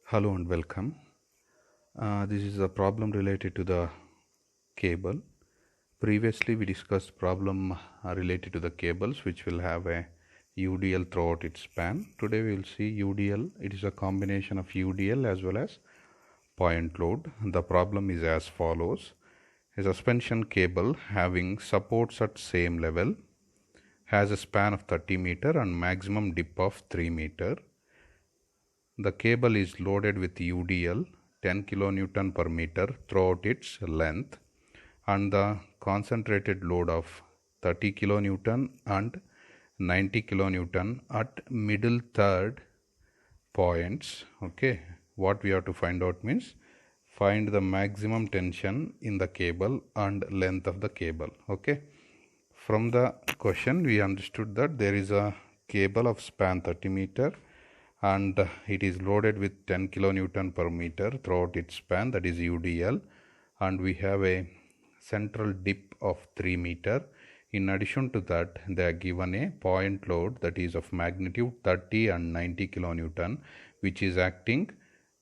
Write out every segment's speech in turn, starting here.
Hello and welcome. This is a problem related to the cable. Previously, we discussed problem related to the cables, which will have a UDL throughout its span. Today, we will see UDL. It is a combination of UDL as well as point load. The problem is as follows: a suspension cable having supports at same level has a span of 30 meter and maximum dip of 3 meter. The cable is loaded with UDL 10 kN per meter throughout its length, and the concentrated load of 30 kN and 90 kN at middle third points. Okay, what we have to find out means find the maximum tension in the cable and length of the cable. Okay, from the question we understood that there is a cable of span 30 meter and it is loaded with 10 kN per meter throughout its span, that is UDL, and we have a central dip of 3 meter. In addition to that, they are given a point load that is of magnitude 30 and 90 kN, which is acting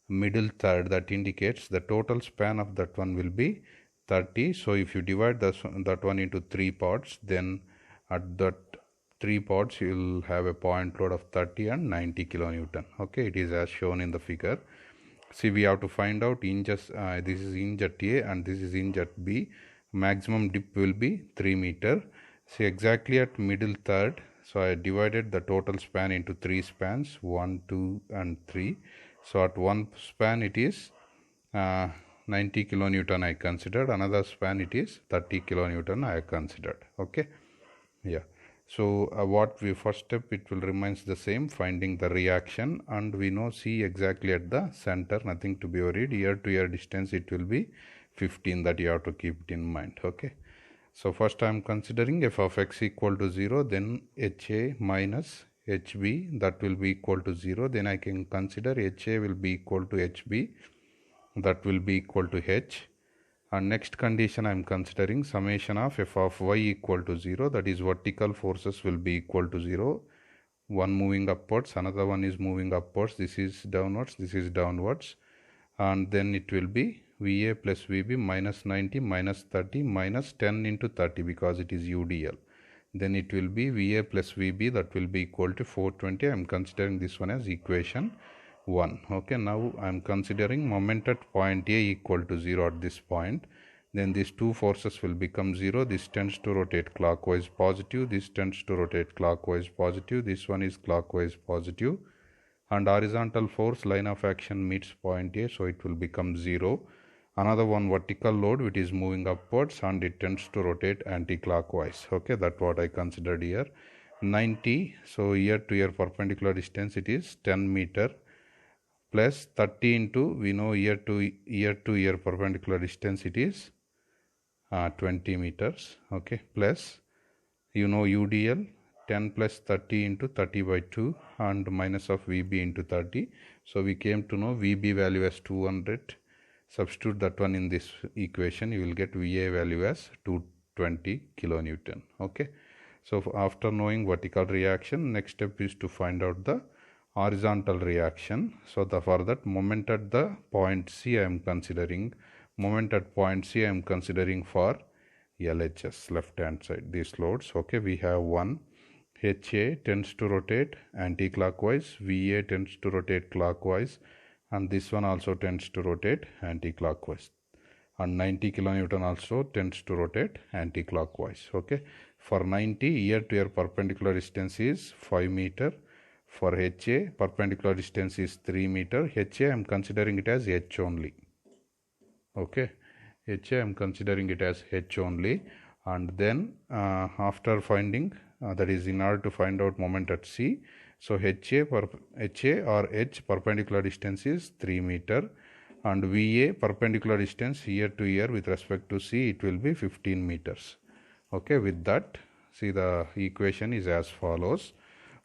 middle third. That indicates the total span of that one will be 30. So if you divide that one into 3 parts, then at that 3 parts you will have a point load of 30 and 90 kN. Okay, it is as shown in the figure. See, we have to find out inches. This is injet A and this is injet B. Maximum dip will be 3 meter. See, exactly at middle third. So I divided the total span into 3 spans, 1, 2 and 3. So at one span it is 90 kN I considered. Another span it is 30 kN I considered. Okay, yeah. So what we first step, it will remains the same, finding the reaction, and we know C exactly at the center, nothing to be worried. Ear to ear distance it will be 15, that you have to keep it in mind. Okay, so first I am considering f of x equal to 0, then HA minus HB, that will be equal to 0. Then I can consider HA will be equal to HB, that will be equal to H. And next condition I am considering summation of f of y equal to 0, that is vertical forces will be equal to 0. One moving upwards, another one is moving upwards, this is downwards, this is downwards, and then it will be VA plus VB minus 90 minus 30 minus 10 into 30 because it is UDL. Then it will be VA plus VB, that will be equal to 420. I am considering this one as equation 1. Okay, now I am considering moment at point A equal to 0 at this point. Then these two forces will become 0. This tends to rotate clockwise positive, this tends to rotate clockwise positive, this one is clockwise positive, and horizontal force line of action meets point A, so it will become 0. Another one vertical load which is moving upwards and it tends to rotate anti-clockwise. Okay, that's what I considered here. 90, so ear to ear perpendicular distance it is 10 meter plus 30 into, we know ear to ear perpendicular distance it is 20 meters. Okay, plus you know UDL 10 plus 30 into 30 by 2 and minus of VB into 30. So we came to know VB value as 200. Substitute that one in this equation, you will get VA value as 220 kilonewton. Okay, so after knowing vertical reaction, next step is to find out the horizontal reaction. So for that, moment at the point C I am considering, moment at point C I am considering for LHS, left hand side, these loads. Okay, we have one HA tends to rotate anti-clockwise, VA tends to rotate clockwise, and this one also tends to rotate anti-clockwise, and 90 kilonewton also tends to rotate anti-clockwise. Okay, for 90, ear to ear perpendicular distance is 5 meter. For HA, perpendicular distance is 3 meter. HA I am considering it as H only. Okay, HA I am considering it as H only, and then after finding that is in order to find out moment at C, so HA or H perpendicular distance is 3 meter, and VA perpendicular distance ear to ear with respect to C it will be 15 meters. Okay, with that, see the equation is as follows.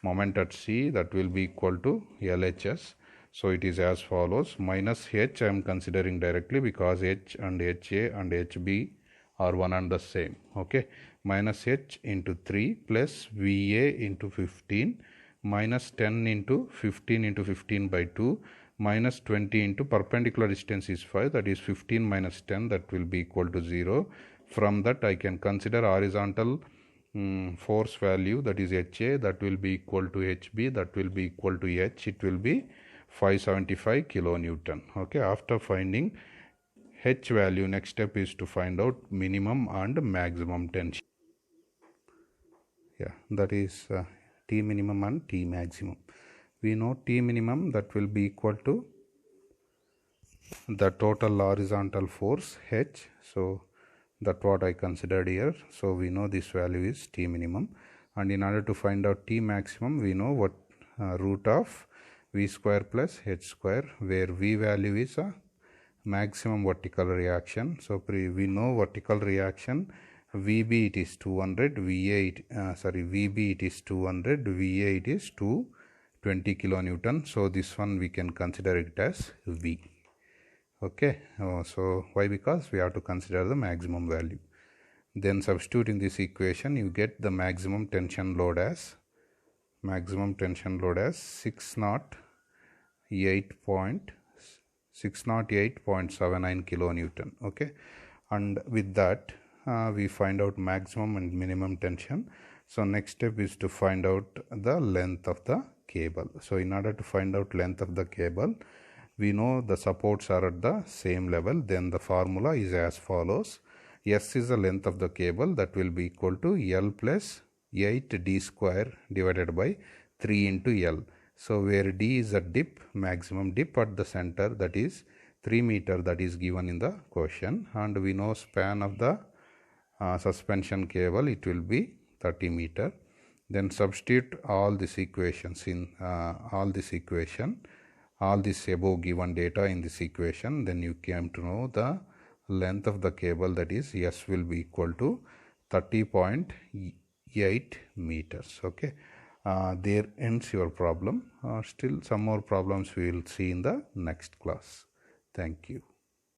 Moment at C, that will be equal to LHS. So it is as follows: minus H I am considering directly because H and HA and HB are one and the same. Okay, minus H into 3 plus VA into 15 minus 10 into 15 by 2. minus 20 into perpendicular distance is 5, that is 15 minus 10, that will be equal to 0. From that I can consider horizontal force value, that is HA, that will be equal to HB, that will be equal to H, it will be 575 kilonewton. Okay, after finding H value, next step is to find out minimum and maximum tension. Yeah, that is T minimum and T maximum. We know T minimum, that will be equal to the total horizontal force H. So that's what I considered here. So we know this value is T minimum, and in order to find out T maximum, we know what root of V square plus H square, where V value is a maximum vertical reaction. So we know vertical reaction, VB it is 200, VB it is 200, VA it is 220 kilonewton. So this one we can consider it as V. Okay, so why? Because we have to consider the maximum value. Then substitute in this equation, you get the maximum tension load as 608.79 kilonewton. Okay, and with that we find out maximum and minimum tension. So next step is to find out the length of the cable. So in order to find out length of the cable, we know the supports are at the same level. Then the formula is as follows: S is the length of the cable, that will be equal to L plus 8D square divided by 3 into L. So where D is a dip, maximum dip at the center, that is 3 meter, that is given in the question, and we know span of the suspension cable, it will be 30 meter. Then substitute all these equations in all this above given data in this equation. Then you came to know the length of the cable, that is S will be equal to 30.8 meters. Okay, there ends your problem. Still some more problems we will see in the next class. Thank you.